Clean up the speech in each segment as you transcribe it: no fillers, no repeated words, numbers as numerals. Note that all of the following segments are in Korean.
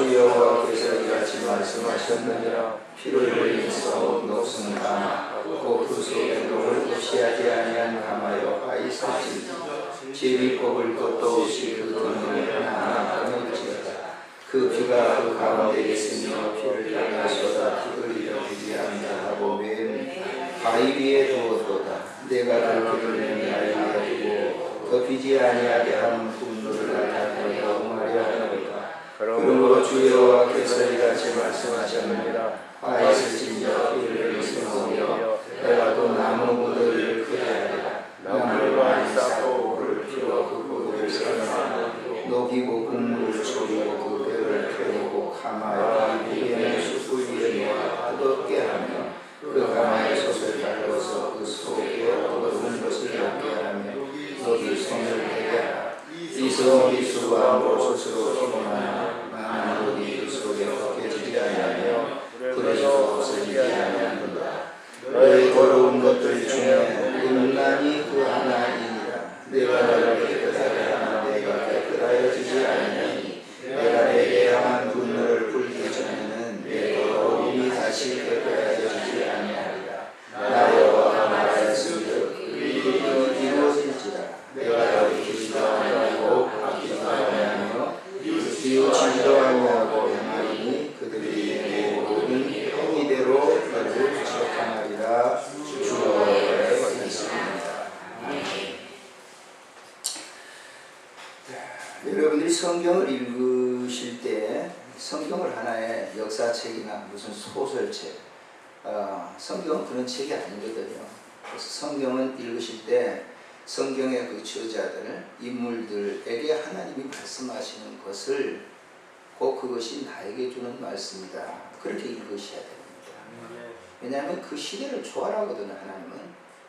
주 여호와께서 이같이 말씀하셨느니라. 피를 흘린 소 녹슨 가마 곧 그 속에 녹을 없이하지 아니한 가마여 바위 설지 집이 뽑을 것도 없이 그 돈을 하나하나 끊을지어다. 그 피가 그 가운데 있으며 피를 땅에 쏟아 피 흘리려 위함이라 하고 맨 바위 위에 두었도다. 내가 그 피를 맨 바위 위에 두고 덮이지 아니하게 한 분노를 나타내어 엄하려 하노라. 그러므로 주 여호와께서 이같이 말씀하셨느니라. 바위에서 찢어 피를 흘리며 내가 또 나무 무더기를 크게 하리라. 나무를 많이 쌓고 불을 피워 그 불을 삶아 녹이고 국물을 속이고 그 뼈를 태우고 가마와 비계는 숯불 위에 놓아 뜨겁게 하며 그 가마에 솥을 달궈서 그 속에 뜨거운 것을 먹게 하며 녹이 손을 대게 하라. 이 성이 수와 모솥으로 피곤하나 많은 녹이 그 속에 벗겨지지 아니하며 불에서 없어지지 아니하는도다. 너의 더러운 것들 중에 음란이 그 하나이니라. 내가 너를 깨끗하게 하나 내가 깨끗하여지지 아니하니 내가 내게 향한 분노를 풀기 전에는 내 더러움이 다시 깨끗하여지지 아니하리라. 나 여호와가 말하였으므로 이루어질지라. 내가 너희 기지도 아니하고 아끼지도 아니하며 비우치지도 아니하고 행하리니 그들이 내 모든 행위대로 너를 책망하리라. 주의 말씀입니다. 여러분들이 성경을 읽으실 때 성경을 하나의 역사책이나 무슨 소설책, 성경은 그런 책이 아니거든요. 그래서 성경은 읽으실 때 성경의 그 저자들, 인물들에게 하나님이 말씀하시는 것을 꼭 그것이 나에게 주는 말씀이다. 그렇게 읽으셔야 됩니다. 왜냐하면 그 시대를 초월하거든요. 하나님은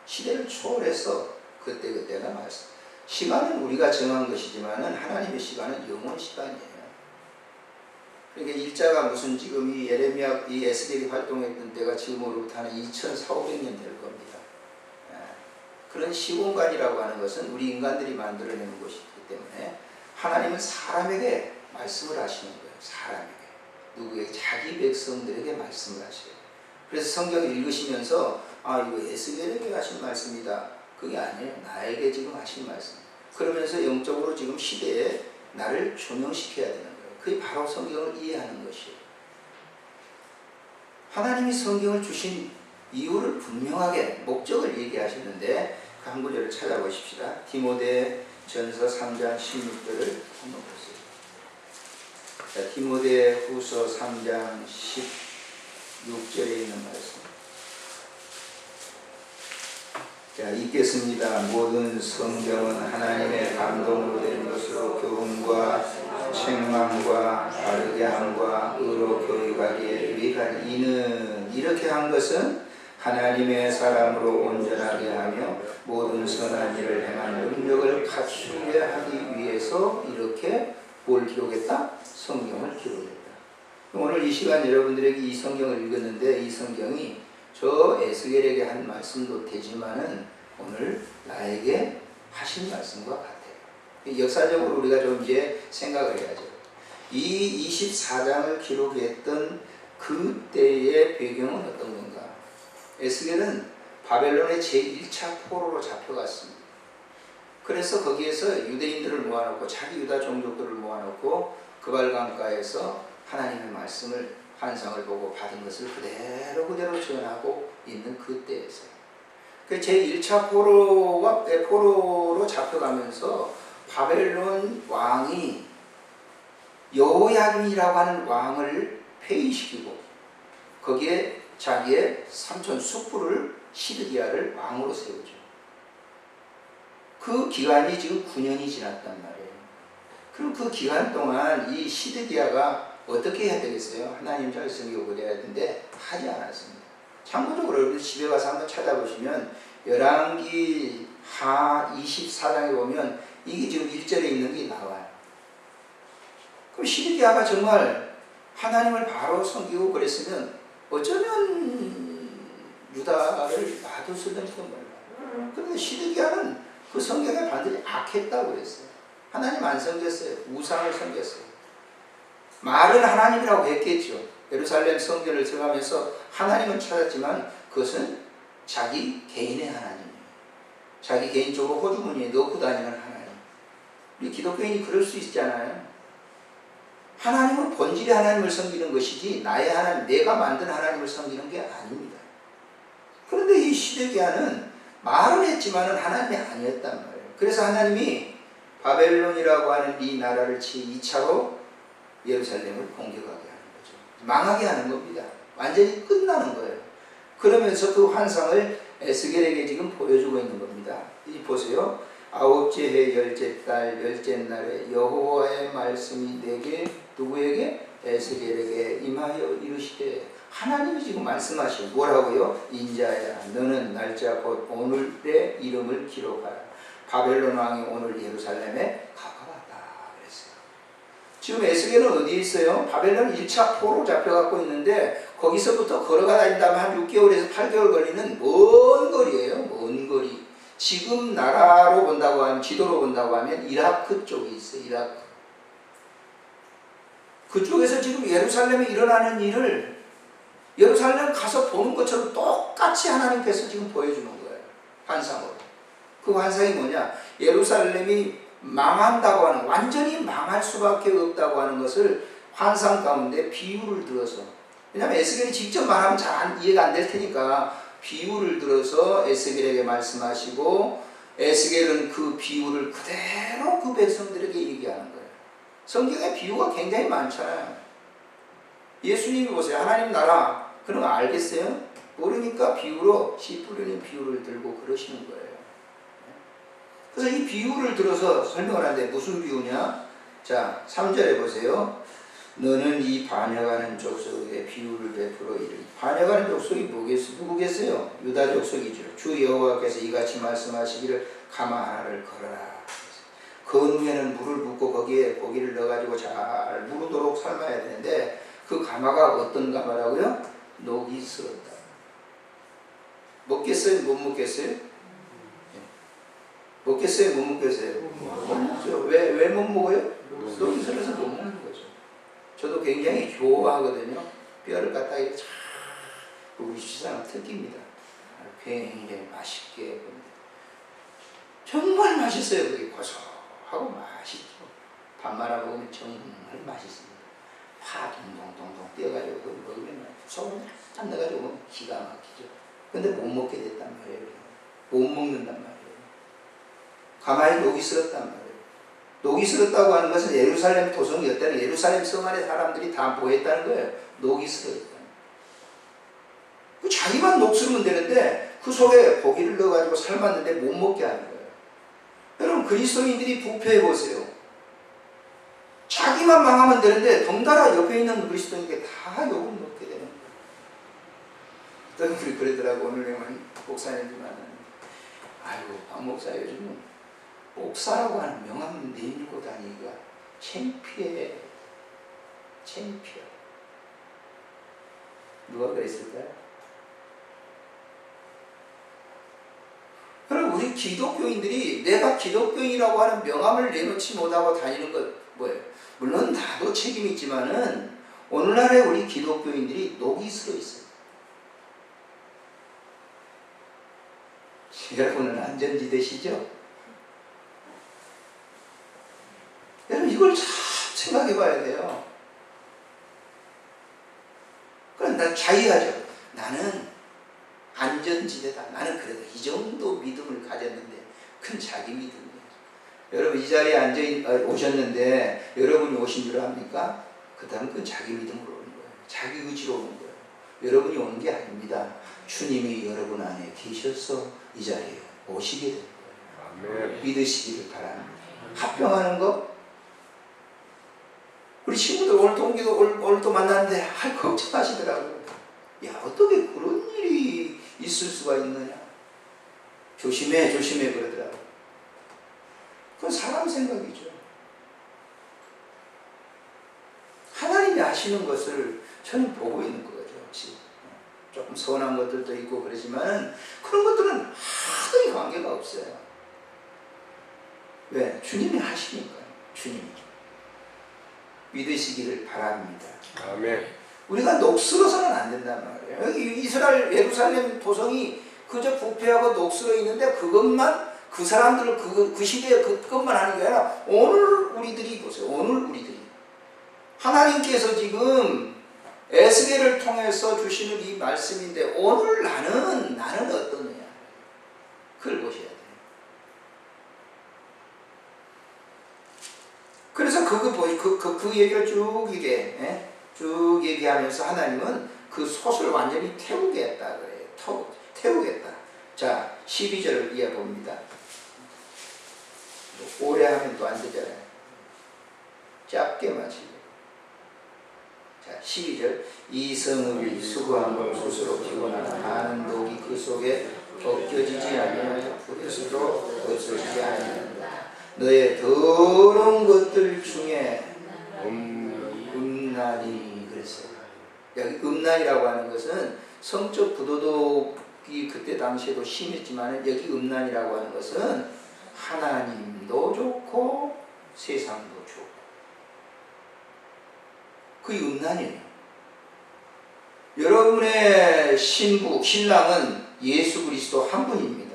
시대를 초월해서 그때그때가 말씀. 시간은 우리가 정한 것이지만은 하나님의 시간은 영원 시간이에요. 그러니까 일자가 무슨 지금 이 예레미야, 이 에스겔이 활동했던 때가 지금으로부터 한 2400년 될 겁니다. 그런 시공간이라고 하는 것은 우리 인간들이 만들어내는 것이기 때문에 하나님은 사람에게 말씀을 하시는 거예요. 사람에게. 누구에게? 자기 백성들에게 말씀을 하셔요. 그래서 성경을 읽으시면서 이거 에스겔에게 하신 말씀이다. 그게 아니에요. 나에게 지금 하신 말씀. 그러면서 영적으로 지금 시대에 나를 조명시켜야 되는 거예요. 그게 바로 성경을 이해하는 것이에요. 하나님이 성경을 주신 이유를 분명하게 목적을 얘기하시는데 그 한 구절을 찾아보십시다. 디모데 전서 3장 16절을 한번 보세요. 자, 디모데 후서 3장 16절에 있는 말씀. 자, 읽겠습니다. 모든 성경은 하나님의 감동으로 된 것으로 교훈과 책망과 바르게 함과 의로 교육하기에 유익하니 이는 이렇게 한 것은 하나님의 사람으로 온전하게 하며 모든 선한 일을 행하는 능력을 갖추게 하기 위해서 이렇게 뭘 기록했다? 성경을 기록했다. 오늘 이 시간 여러분들에게 이 성경을 읽었는데 이 성경이 저 에스겔에게 한 말씀도 되지만은 오늘 나에게 하신 말씀과 같아요. 역사적으로 우리가 좀 이제 생각을 해야죠. 이 24장을 기록했던 그때의 배경은 어떤 건가? 에스겔은 바벨론의 제1차 포로로 잡혀갔습니다. 그래서 거기에서 유대인들을 모아놓고 자기 유다 종족들을 모아놓고 그발강가에서 하나님의 말씀을 환상을 보고 받은 것을 그대로 전하고 있는 그때에서 그 제1차 포로로 잡혀가면서 바벨론 왕이 여호야김이라고 하는 왕을 폐위시키고 거기에 자기의 삼촌 숙부를 시드기야를 왕으로 세우죠. 그 기간이 지금 9년이 지났단 말이에요. 그럼 그 기간 동안 이 시드기야가 어떻게 해야 되겠어요? 하나님 말씀을 그려야 되는데 하지 않았습니다. 참고적으로 여러분 집에 가서 한번 찾아보시면 열왕기 하 24장에 보면 이게 지금 1절에 있는 게 나와요. 그럼 시드기야가 정말 하나님을 바로 섬기고 그랬으면 어쩌면 유다를 놔뒀을지도 몰라요. 그런데 시드기야는 그 성경에 반드시 악했다고 그랬어요. 하나님 안 섬겼어요. 우상을 섬겼어요. 말은 하나님이라고 했겠죠. 예루살렘 성전을 들어가면서 하나님은 찾았지만 그것은 자기 개인의 하나님이에요. 자기 개인적으로 호주머니에 넣고 다니는 하나님. 우리 기독교인이 그럴 수 있잖아요. 하나님은 본질의 하나님을 섬기는 것이지 나의 하나님, 내가 만든 하나님을 섬기는 게 아닙니다. 그런데 이 시드기야는 말은 했지만은 하나님이 아니었단 말이에요. 그래서 하나님이 바벨론이라고 하는 이 나라를 2차로 예루살렘을 공격하게 하는 거죠. 망하게 하는 겁니다. 완전히 끝나는 거예요. 그러면서 그 환상을 에스겔에게 지금 보여주고 있는 겁니다. 이 보세요. 9째 해 10째 달 10째 날에 여호와의 말씀이 내게 누구에게? 에스겔에게 임하여 이르시되, 하나님이 지금 말씀하시고 뭐라고요? 인자야 너는 날짜 곧 오늘의 이름을 기록하라. 바벨론 왕이 오늘 예루살렘에 가까웠다 그랬어요. 지금 에스겔은 어디에 있어요? 바벨론 1차 포로 잡혀갖고 있는데 거기서부터 걸어가 다닌다면 한 6개월에서 8개월 걸리는 먼 거리예요. 먼 거리. 지금 나라로 본다고 하면, 지도로 본다고 하면 이라크 쪽에 있어요. 이라크. 그쪽에서 지금 예루살렘에 일어나는 일을 예루살렘 가서 보는 것처럼 똑같이 하나님께서 지금 보여주는 거예요. 환상으로. 그 환상이 뭐냐? 예루살렘이 망한다고 하는, 완전히 망할 수밖에 없다고 하는 것을 환상 가운데 비유를 들어서, 왜냐하면 에스겔이 직접 말하면 잘 이해가 안 될 테니까 비유를 들어서 에스겔에게 말씀하시고, 에스겔은 그 비유를 그대로 그 백성들에게 얘기하는 거예요. 성경에 비유가 굉장히 많잖아요. 예수님이 보세요. 하나님 나라 그런 거 알겠어요? 모르니까 비유로, 씨 뿌리는 비유를 들고 그러시는 거예요. 그래서 이 비유를 들어서 설명을 하는데 무슨 비유냐? 자, 3절에 보세요. 너는 이 반역하는 족속에 비유를 베풀어 이르기. 반역하는 족속이 누구겠어요? 유다 족속이죠. 주 여호와께서 이같이 말씀하시기를 가마 하나를 걸어라. 그 위에는 물을 붓고 거기에 고기를 넣어가지고 잘 무르도록 삶아야 되는데 그 가마가 어떤 가마라고요? 녹이 슬었다. 먹겠어요? 못 먹겠어요? 먹겠어요? 못 먹겠어요? 못 먹죠. 왜 못 먹어요? 녹이 슬어서 못 먹는 거죠. 저도 굉장히 좋아하거든요. 뼈를 갖다가 쫙, 우리 시사람 특기입니다. 굉장히 맛있게 봅니다. 정말 맛있어요. 그게 고소하고 맛있죠. 밥 말아 먹으면 정말 맛있습니다. 파 동동동동 떼어가지고 그걸 먹으면 소금 딱 넣어가지고 기가 막히죠. 근데 못 먹게 됐단 말이에요. 못 먹는단 말이에요. 가마에 녹이 슬었단 말이에요. 녹이 슬었다고 하는 것은 예루살렘 도성이었다는, 예루살렘 성 안에 사람들이 다 모였다는 거예요. 녹이 슬었다. 자기만 녹슬으면 되는데 그 속에 고기를 넣어가지고 삶았는데 못 먹게 하는 거예요. 여러분, 그리스도인들이 부패해 보세요. 자기만 망하면 되는데 덩달아 옆에 있는 그리스도인에게 다 욕을 먹게 되는 거예요. 어떤 분이 그러더라고. 오늘 목사님들만 아이고 박 목사 요즘은 목사라고 하는 명함 내밀고 다니기가 창피해. 창피해. 누가 그랬을까요? 그럼 우리 기독교인들이 내가 기독교인이라고 하는 명함을 내놓지 못하고 다니는 것 뭐예요? 물론 나도 책임이 있지만은 오늘날의 우리 기독교인들이 녹이 슬어 있어요. 여러분은 안전지대시죠? 여러분 이걸 참 생각해 봐야 돼요. 그럼 나 자의하죠. 나는 안전지대다. 나는 그래도 이 정도 믿음을 가졌는데 큰 자기 믿음이에요. 여러분 이 자리에 오셨는데 여러분이 오신 줄 압니까? 그 다음 그건 자기 믿음으로 오는 거예요. 자기 의지로 오는 거예요. 여러분이 오는 게 아닙니다. 주님이 여러분 안에 계셔서 이 자리에 오시게 된 거예요. 아멘. 믿으시기를 바랍니다. 합병하는 거? 우리 친구들 오늘 동기도 오늘 또 만났는데 걱정하시더라고요. 야, 어떻게 그런 일이 있을 수가 있느냐? 조심해 그러더라고요. 그건 사람 생각이죠. 하나님이 아시는 것을 저는 보고 있는 거죠. 조금 서운한 것들도 있고 그러지만 그런 것들은 하등의 관계가 없어요. 왜? 주님이 하시니까요. 주님이. 믿으시기를 바랍니다. 아멘. 우리가 녹슬어서는 안 된단 말이에요. 여기 이스라엘 예루살렘 도성이 그저 부패하고 녹슬어 있는데 그것만 그 사람들을 그 시대에 그것만 하는 게 아니라 오늘 우리들이 보세요. 오늘 우리들이 하나님께서 지금 에스겔을 통해서 주시는 이 말씀인데 오늘 나는 어떠느냐 그걸 보셔야 돼요. 그래서 그 얘기를 쭉 얘기하면서 하나님은 그 솥을 완전히 태우겠다 그래요. 태우겠다. 자, 12절을 이어봅니다. 오래 하면 또 안 되잖아요. 짧게 마치고. 자, 12절. 이 성읍이 수고한 걸 스스로 피곤하나 많은 녹이 그 속에 벗겨지지 아니하며 불에서도 없어지지 아니한다. 너의 더러운 것들 중에 음란이 그랬어요. 여기 음란이라고 하는 것은 성적 부도덕이 그때 당시에도 심했지만 여기 음란이라고 하는 것은 하나님도 좋고 세상도 좋고 그게 음란이에요. 여러분의 신랑은 예수 그리스도 한 분입니다.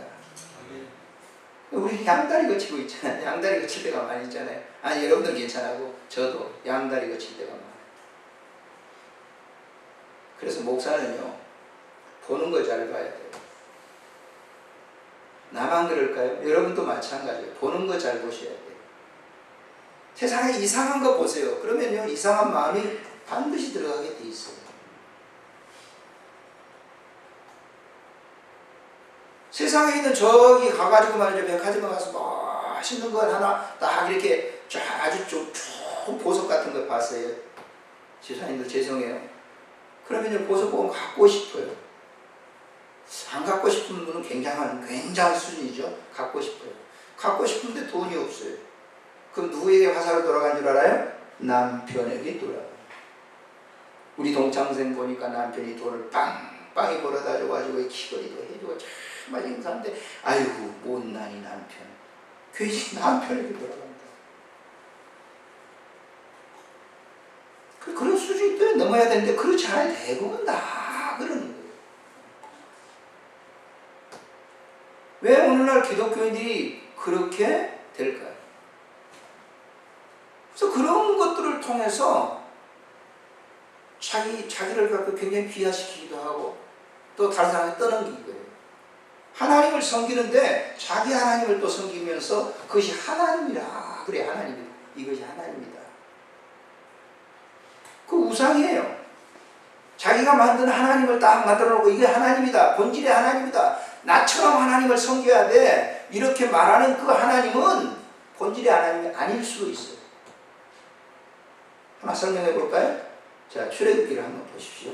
우리 양다리 거치고 있잖아요. 양다리 거칠 때가 많이 있잖아요. 아니 여러분들 괜찮아고 저도 양다리 거칠 때가 많아요. 그래서 목사는요 보는 거 잘 봐야 돼요. 나만 그럴까요? 여러분도 마찬가지예요. 보는 거 잘 보셔야 돼요. 세상에 이상한 거 보세요. 그러면요 이상한 마음이 반드시 들어가게 돼 있어요. 세상에 있는 저기 가가지고 말이죠. 백화점에 가서 맛있는 거 하나 딱 이렇게 아주 좀 보석 같은 거 봤어요. 집사님들 죄송해요. 그러면 보석 보면 갖고 싶어요. 안 갖고 싶은 분은 굉장한 수준이죠. 갖고 싶어요. 갖고 싶은데 돈이 없어요. 그럼 누구에게 화살을 돌아간 줄 알아요? 남편에게 돌아가요. 우리 동창생 보니까 남편이 돈을 빵빵히 벌어다 줘가지고 귀걸이도 해주고 정말 행사인데 아이고 못난이 남편 괜히 남편에게 돌아간다. 그런 수준이 또 넘어야 되는데 그렇지 않아요. 대부분 다 그러는 거예요. 왜 오늘날 기독교인들이 그렇게 될까요? 그래서 그런 것들을 통해서 자기를 갖고 굉장히 비하시키기도 하고 또 다른 사람을 떠넘기기도 해요. 하나님을 섬기는데 자기 하나님을 또 섬기면서 그것이 하나님이라 그래 하나님 이것이 하나님이다. 그 우상이에요. 자기가 만든 하나님을 딱 만들어 놓고 이게 하나님이다. 본질의 하나님이다. 나처럼 하나님을 섬겨야 돼. 이렇게 말하는 그 하나님은 본질의 하나님이 아닐 수도 있어요. 하나 설명해 볼까요? 자, 출애굽기를 한번 보십시오.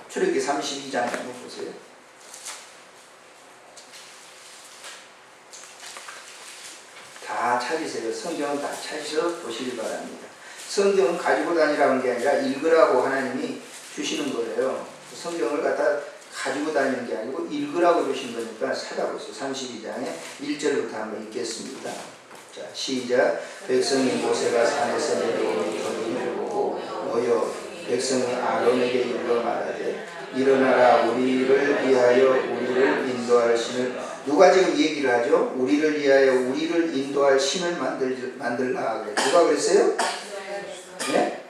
출애굽기 32장 한번 보세요. 다 찾으세요. 성경은 다 찾으셔서 보시기 바랍니다. 성경은 가지고 다니라는 게 아니라 읽으라고 하나님이 주시는 거예요. 성경을 갖다 가지고 다니는 게 아니고 읽으라고 주신 거니까 찾아보세요. 32장에 1절부터 한번 읽겠습니다. 자, 시작. 백성이 모세가 산에서 내려오니 전인을 보고 모여 백성이 아론에게 일러 말하되 일어나라 우리를 위하여 우리를 인도할 신을 누가 지금 얘기를 하죠? 우리를 위하여 우리를 인도할 신을 만들라 그래. 누가 그랬어요? 네?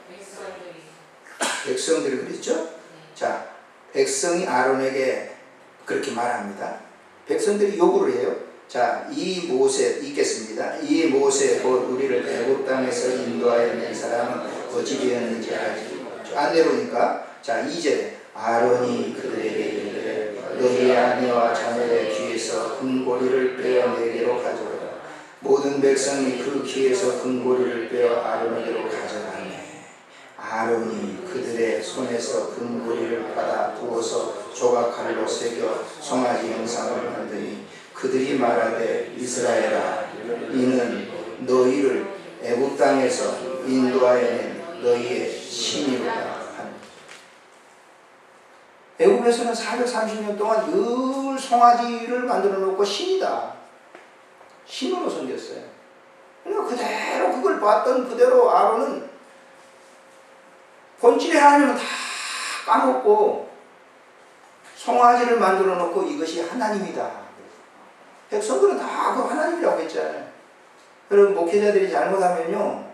백성들이 그랬죠? 자, 백성이 아론에게 그렇게 말합니다. 백성들이 요구를 해요. 자, 이 모세 읽겠습니다. 이 모세 곧 우리를 애굽 땅에서 인도하여 낸 사람은 어찌 되었는지 알지. 안 내려오니까 자, 2절에 아론이 그들에게 이르되 너희 아내와 자녀의 귀에서 금고리를 빼어 내게로 가져오라. 모든 백성이 그 귀에서 금고리를 빼어 아론에게로 가져가매 아론이 그들의 손에서 금고리를 받아 부어서 조각칼로 새겨 송아지 형상을 만드니 그들이 말하되 이스라엘아 이는 너희를 애굽 땅에서 인도하여 낸 너희의 신이로다. 애굽에서는 430년 동안 늘 송아지를 만들어 놓고 신이다. 신으로 섬겼어요. 그러니까 그대로 그걸 봤던 그대로 아론은 본질의 하나님은 다 까먹고 송아지를 만들어 놓고 이것이 하나님이다. 백성들은 다 그 하나님이라고 했잖아요. 여러분 목회자들이 잘못하면요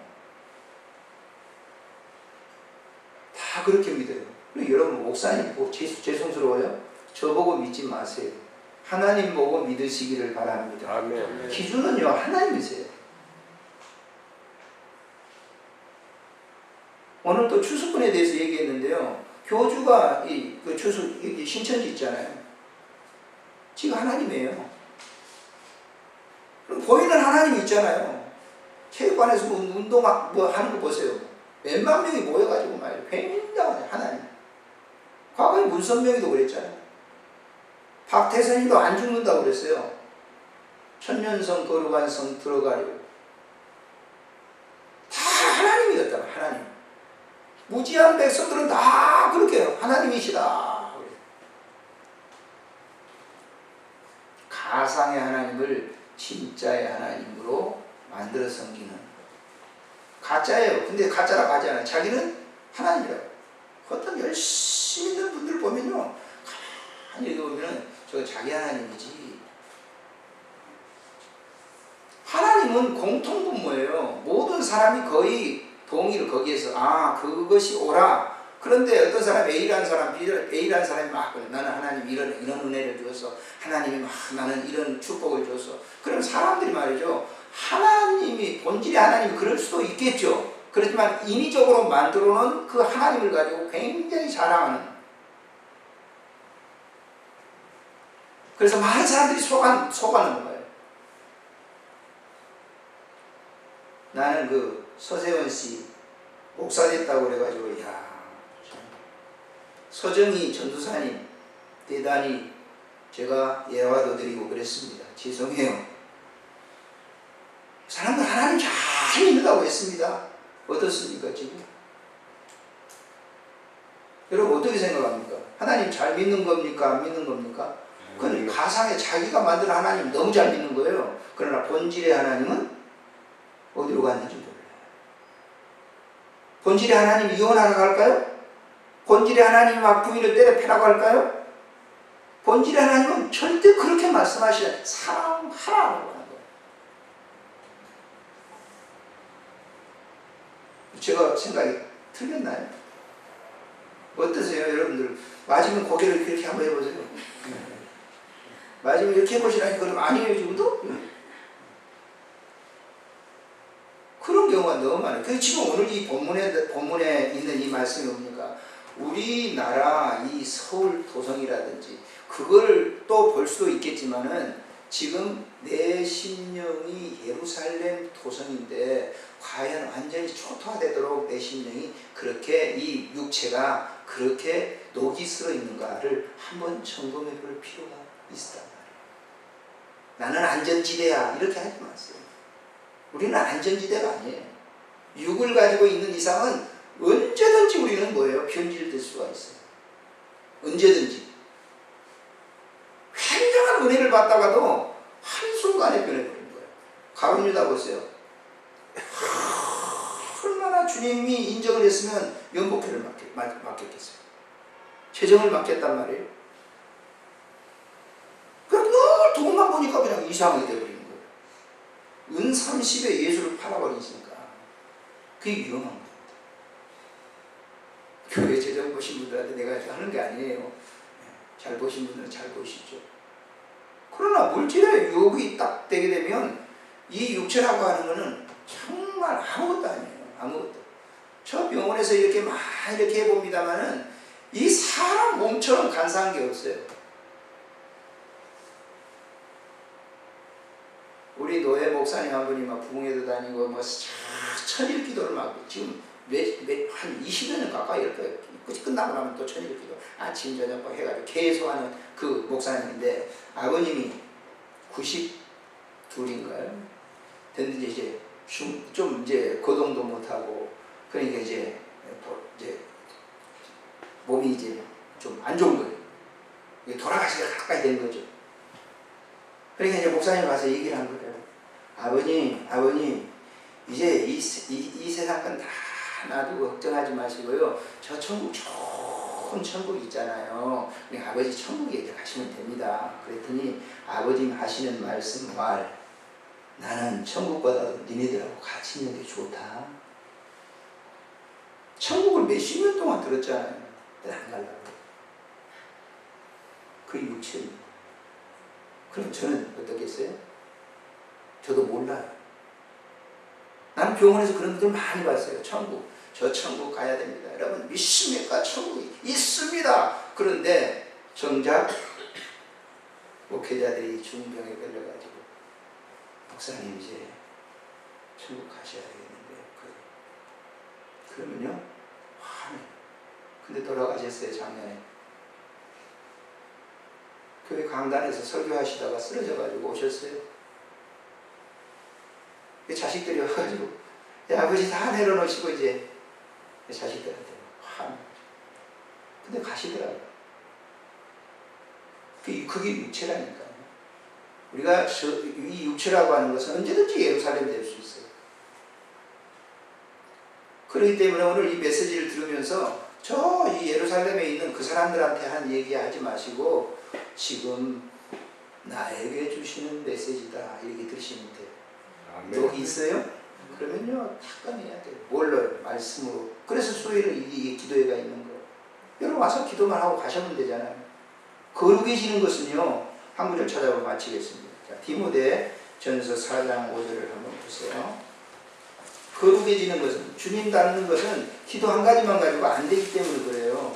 다 그렇게 믿어요. 그리고 여러분 목사님 보고 죄송스러워요. 저보고 믿지 마세요. 하나님 보고 믿으시기를 바랍니다. 아멘. 기준은요 하나님이세요. 오늘 또 추수꾼에 대해서 얘기했는데요. 교주가 그 추수 신천지 있잖아요. 지금 하나님이에요. 그럼 보이는 하나님이 있잖아요. 체육관에서 운동 뭐 하는 거 보세요. 몇만 명이 모여가지고 말이에요. 굉장한 하나님. 과거에 문선명이도 그랬잖아요. 박태선이도 안 죽는다고 그랬어요. 천년성 거룩한 성 들어가려고. 다 하나님이었잖아. 하나님. 무지한 백성들은 다 그렇게 해요. 하나님이시다. 가상의 하나님을 진짜의 하나님으로 만들어 섬기는 가짜예요. 근데 가짜라고 하지 않아요. 자기는 하나님이라고. 어떤 열심히 있는 분들 보면요 가만히 보면은 저 자기 하나님이지. 하나님은 공통분모예요. 모든 사람이 거의 동의를 거기에서 그것이 옳아. 그런데 어떤 사람 A라는 사람 A라는 사람이 막 그래. 나는 하나님 이런 은혜를 주었어. 하나님이 막 나는 이런 축복을 줬어. 그럼 사람들이 말이죠. 하나님이 본질의 하나님이 그럴 수도 있겠죠. 그렇지만 인위적으로 만들어 놓은 그 하나님을 가지고 굉장히 자랑하는. 그래서 많은 사람들이 속아는 거예요. 나는 그 서세원 씨 목사 됐다고 그래가지고 서정희 전도사님 대단히 제가 예화도 드리고 그랬습니다. 죄송해요. 사람들 하나님 잘 믿는다고 했습니다. 어떻습니까 지금? 여러분 어떻게 생각합니까? 하나님 잘 믿는 겁니까? 안 믿는 겁니까? 그건 가상의 자기가 만든 하나님 너무 잘 믿는 거예요. 그러나 본질의 하나님은 어디로 갔는지 몰라요. 본질의 하나님 이혼하러 갈까요? 본질의 하나님이 막 부인을 때려 패라고 할까요? 본질의 하나님은 절대 그렇게 말씀하시지 않아요. 사랑하라고 하는 거예요. 제가 생각이 틀렸나요? 어떠세요 여러분들? 맞으면 고개를 이렇게 한번 해보세요. 맞으면 이렇게 해보시라니까 그럼 아니에요 지금도? 그런 경우가 너무 많아요. 그래서 지금 오늘 이 본문에 있는 이 말씀이 뭡니까? 우리나라 이 서울 도성이라든지 그걸 또 볼 수도 있겠지만은 지금 내 심령이 예루살렘 도성인데 과연 완전히 초토화되도록 내 심령이 그렇게 이 육체가 그렇게 녹이 슬어 있는가를 한번 점검해 볼 필요가 있단 말이에요. 나는 안전지대야 이렇게 하지 마세요. 우리는 안전지대가 아니에요. 육을 가지고 있는 이상은 언제든지 우리는 뭐예요? 변질될 수가 있어요. 언제든지. 굉장한 은혜를 받다가도 한순간에 변해버린 거예요. 가룟 유다 보세요. 얼마나 주님이 인정을 했으면 연복회를 맡겼겠어요. 재정을 맡겼단 말이에요. 그럼 늘 돈만 보니까 그냥 이상하게 되어버리는 거예요. 은 30에 예수를 팔아버리니까 그게 위험한 겁니다. 교회 재정 보신 분들한테 내가 하는 게 아니에요. 잘 보신 분들은 잘 보시죠. 그러나 물질의 유혹이 딱 되게 되면 이 육체라고 하는 거는 정말 아무것도 아니에요. 아무것도. 저 병원에서 이렇게 막 이렇게 해봅니다만은 이 사람 몸처럼 간사한 게 없어요. 우리 노예 목사님 한 분이 막 부흥회도 다니고 뭐 천일 기도를 막 지금 한 20여 년 가까이 이렇게 끝나고 나면 또 천일 기도 아침 저녁 뭐 해가지고 계속 하는 그 목사님인데 아버님이 92인가요? 됐는데 이제 좀 이제 거동도 못하고 그러니까 이제 몸이 이제 좀 안 좋은 거예요. 돌아가시기가 가까이 된 거죠. 그러니까 이제 목사님 가서 얘기를 한 거예요. 아버님 이제 이 세상은 다 놔두고 걱정하지 마시고요. 저 천국, 좋은 천국 있잖아요. 우리 아버지 천국에 이제 가시면 됩니다. 그랬더니 아버지 하시는 말씀 말, 나는 천국보다도 니네들하고 같이 있는 게 좋다. 천국을 몇십 년 동안 들었잖아요. 근데 안 가려고. 그 육체입니다. 그럼 저는 어떻겠어요? 저도 몰라요. 나는 병원에서 그런 분들 많이 봤어요. 천국, 저 천국 가야 됩니다. 여러분 믿습니까? 천국이 있습니다. 그런데 정작 목회자들이 중병에 걸려가지고 목사님 이제 천국 가셔야 되겠는데 그러면요 화내. 근데 돌아가셨어요. 작년에 교회 강단에서 설교하시다가 쓰러져가지고 오셨어요. 자식들이 와가지고 야, 아버지 다 내려놓으시고 이제 자식들한테 화내. 근데 가시더라고요. 그게 육체라니까요. 우리가 이 육체라고 하는 것은 언제든지 예루살렘 될 수 있어요. 그렇기 때문에 오늘 이 메시지를 들으면서 저 이 예루살렘에 있는 그 사람들한테 한 얘기 하지 마시고 지금 나에게 주시는 메시지다 이렇게 들으시면 돼요. 여기 있어요? 그러면요 탁감해야 돼요. 뭘로요? 말씀으로. 그래서 수요일은 이 기도회가 있는 거예요. 여러분 와서 기도만 하고 가시면 되잖아요. 거룩해지는 것은요 한 구절 찾아보고 마치겠습니다. 자, 디모데 전서 4장 5절을 한번 보세요. 거룩해지는 것은, 주님 닮는 것은 기도 한 가지만 가지고 안 되기 때문에 그래요.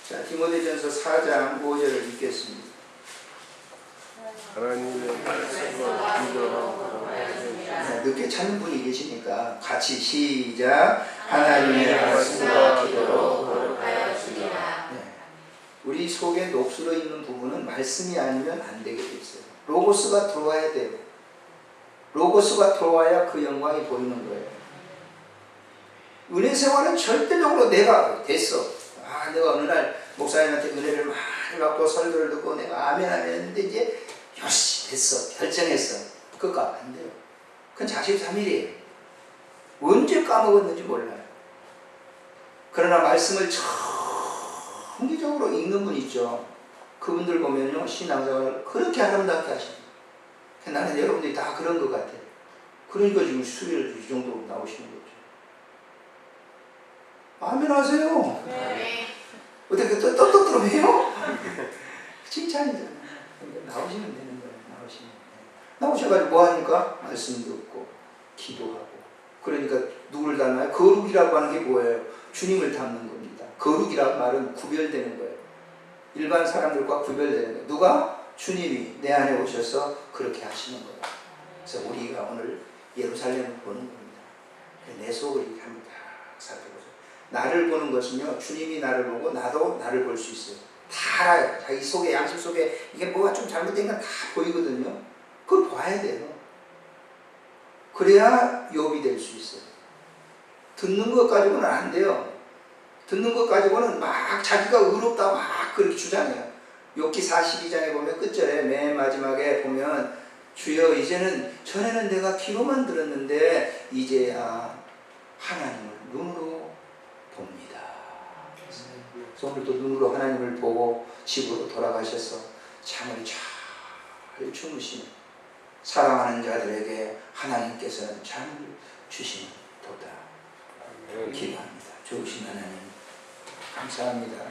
자, 디모데 전서 4장 5절을 읽겠습니다. 하나님의 말씀과 기도하고 늦게 찾는 분이 계시니까 같이 시작. 하나님의 말씀과 기도로 거룩하여 주리라. 우리 속에 녹슬어 있는 부분은 말씀이 아니면 안 되게 돼 있어요. 로고스가 들어와야 돼요. 로고스가 들어와야 그 영광이 보이는 거예요. 은혜 생활은 절대적으로 내가 됐어. 내가 어느 날 목사님한테 은혜를 많이 받고 설교를 듣고 내가 아멘 했는데 이제 요시 됐어. 결정했어. 그거 안 돼요. 그건 자식삼일이에요. 언제 까먹었는지 몰라요. 그러나 말씀을 정기적으로 읽는 분 있죠. 그분들 보면요 신앙생활을 그렇게 아름답게 하십니다. 나는 여러분들이 다 그런 것 같아요. 그러니까 지금 수요일 이 정도로 나오시는 거죠. 아멘 하세요. 네. 어떻게 떠들어해요? 칭찬이잖아요. 그러니까 나오시면 되는 거예요. 나오셔가지고 뭐 하니까? 말씀 듣고 기도하고. 그러니까 누굴 닮아요? 거룩이라고 하는 게 뭐예요? 주님을 닮는 겁니다. 거룩이라는 말은 구별되는 거예요. 일반 사람들과 구별되는 거예요. 누가? 주님이 내 안에 오셔서 그렇게 하시는 거예요. 그래서 우리가 오늘 예루살렘을 보는 겁니다. 내 속을 이렇게 한번 다 살펴보세요. 나를 보는 것은요 주님이 나를 보고 나도 나를 볼 수 있어요. 다 알아요. 자기 속에, 양심 속에 이게 뭐가 좀 잘못된 건 다 보이거든요. 그걸 봐야 돼요. 그래야 욥이 될 수 있어요. 듣는 것 가지고는 안 돼요. 듣는 것 가지고는 막 자기가 의롭다 막 그렇게 주장해요. 욥기 42장에 보면 끝절에 맨 마지막에 보면 주여 이제는 전에는 내가 귀로만 들었는데 이제야 하나님을 눈으로 봅니다. 그래서 오늘도 눈으로 하나님을 보고 집으로 돌아가셔서 잠을 잘 주무시는 사랑하는 자들에게 하나님께서는 잠을 주시는 도다. 기도합니다. 좋으신 하나님 감사합니다.